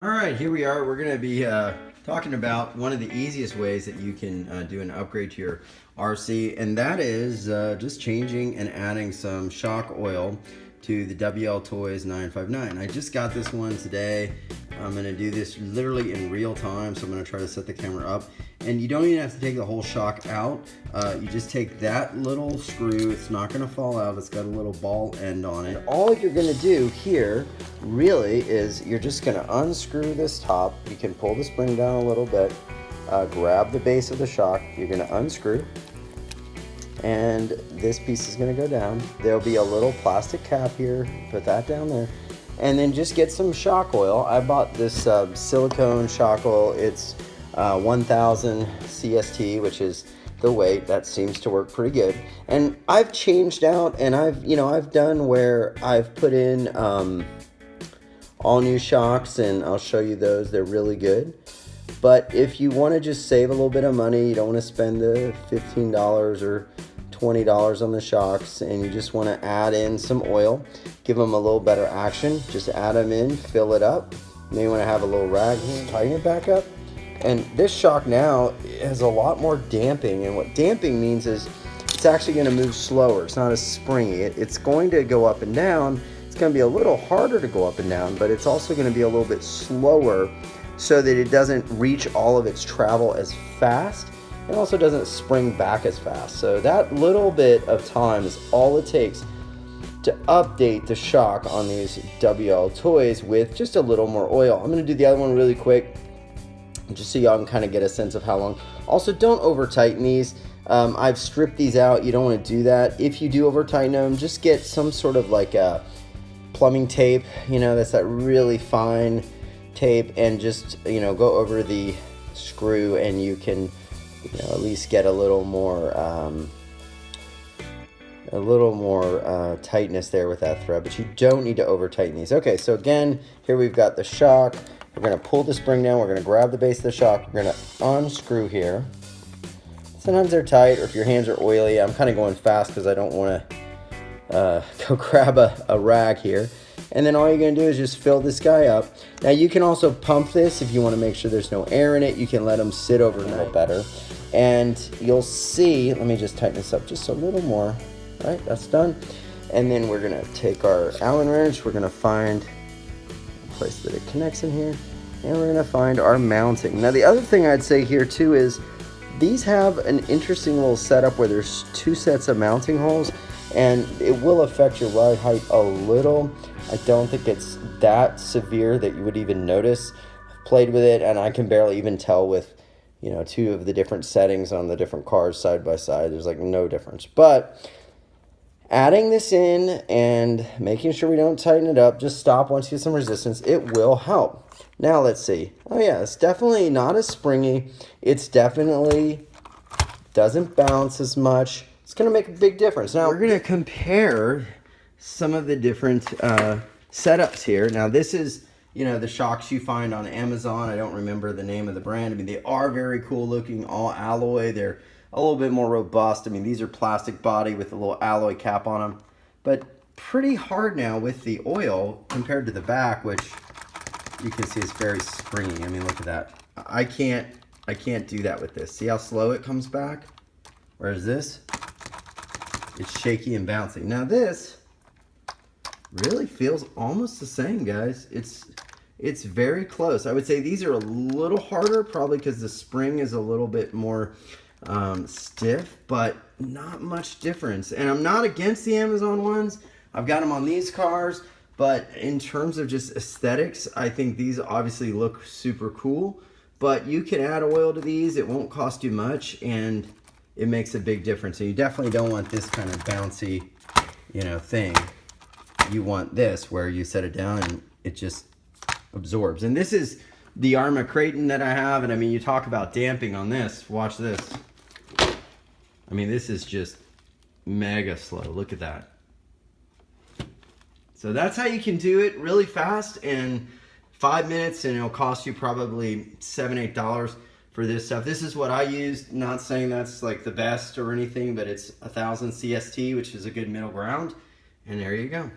All right, here we are. We're going to be talking about one of the easiest ways that you can do an upgrade to your RC, and that is just changing and adding some shock oil to the WLtoys 959. I just got this one today. I'm going to do this literally in real time, so I'm going to try to set the camera up. And you don't even have to take the whole shock out. You just take that little screw. It's not going to fall out. It's got a little ball end on it. All you're going to do here really is you're just going to unscrew this top. You can pull the spring down a little bit, grab the base of the shock. You're going to unscrew, and this piece is going to go down. There'll be a little plastic cap here. Put that down there. And then just get some shock oil. I bought this silicone shock oil. It's 1000 CST, which is the weight. That seems to work pretty good. And I've changed out, and I've done where I've put in all new shocks, and I'll show you those. They're really good. But if you want to just save a little bit of money, you don't want to spend the $15 or $20 on the shocks, and you just want to add in some oil, give them a little better action, just add them in, fill it up. You may want to have a little rag here, tighten it back up. And this shock now has a lot more damping, and what damping means is it's actually going to move slower. It's not as springy. It's going to go up and down. It's going to be a little harder to go up and down, but it's also going to be a little bit slower so that it doesn't reach all of its travel as fast. It also doesn't spring back as fast. So that little bit of time is all it takes to update the shock on these WLtoys with just a little more oil. I'm going to do the other one really quick, just so y'all can kind of get a sense of how long. Also, don't over tighten these. I've stripped these out. You don't want to do that. If you do over tighten them, just get some sort of like a plumbing tape, that's that really fine tape, and just go over the screw, and you can at least get a little more tightness there with that thread. But you don't need to over tighten these. Okay, so again, here we've got the shock. We're going to pull the spring down. We're going to grab the base of the shock. We're going to unscrew here. Sometimes they're tight, or if your hands are oily. I'm kind of going fast because I don't want to go grab a rag here. And then all you're going to do is just fill this guy up. Now you can also pump this if you want to make sure there's no air in it. You can let them sit overnight better. And you'll see, let me just tighten this up just a little more. All right, that's done. And then we're going to take our Allen wrench. We're going to find a place that it connects in here. And we're going to find our mounting. Now the other thing I'd say here too is these have an interesting little setup where there's two sets of mounting holes, and it will affect your ride height a little. I don't think it's that severe that you would even notice. I've played with it, and I can barely even tell with two of the different settings on the different cars side by side. There's like no difference. But adding this in and making sure we don't tighten it up, just stop once you get some resistance, it will help. Now let's see. Oh yeah, it's definitely not as springy. It's definitely doesn't bounce as much. It's going to make a big difference. Now we're going to compare some of the different setups here. Now this is the shocks you find on Amazon. I don't remember the name of the brand. I mean, they are very cool looking, all alloy. They're a little bit more robust. I mean, these are plastic body with a little alloy cap on them, but pretty hard now with the oil compared to the back, which you can see is very springy. I mean, look at that. I can't do that with this. See how slow it comes back? Whereas this, it's shaky and bouncing. Now this really feels almost the same, guys. It's very close. I would say these are a little harder, probably because the spring is a little bit more stiff, but not much difference. And I'm not against the Amazon ones. I've got them on these cars, but in terms of just aesthetics, I think these obviously look super cool. But you can add oil to these. It won't cost you much, and it makes a big difference. So you definitely don't want this kind of bouncy, thing. You want this where you set it down and it just absorbs. And this is the Arma Creighton that I have. And I mean, you talk about damping on this. Watch this. I mean, this is just mega slow. Look at that. So that's how you can do it really fast in 5 minutes, and it'll cost you probably $7, $8 for this stuff. This is what I used. Not saying that's like the best or anything, but it's 1000 CST, which is a good middle ground. And there you go.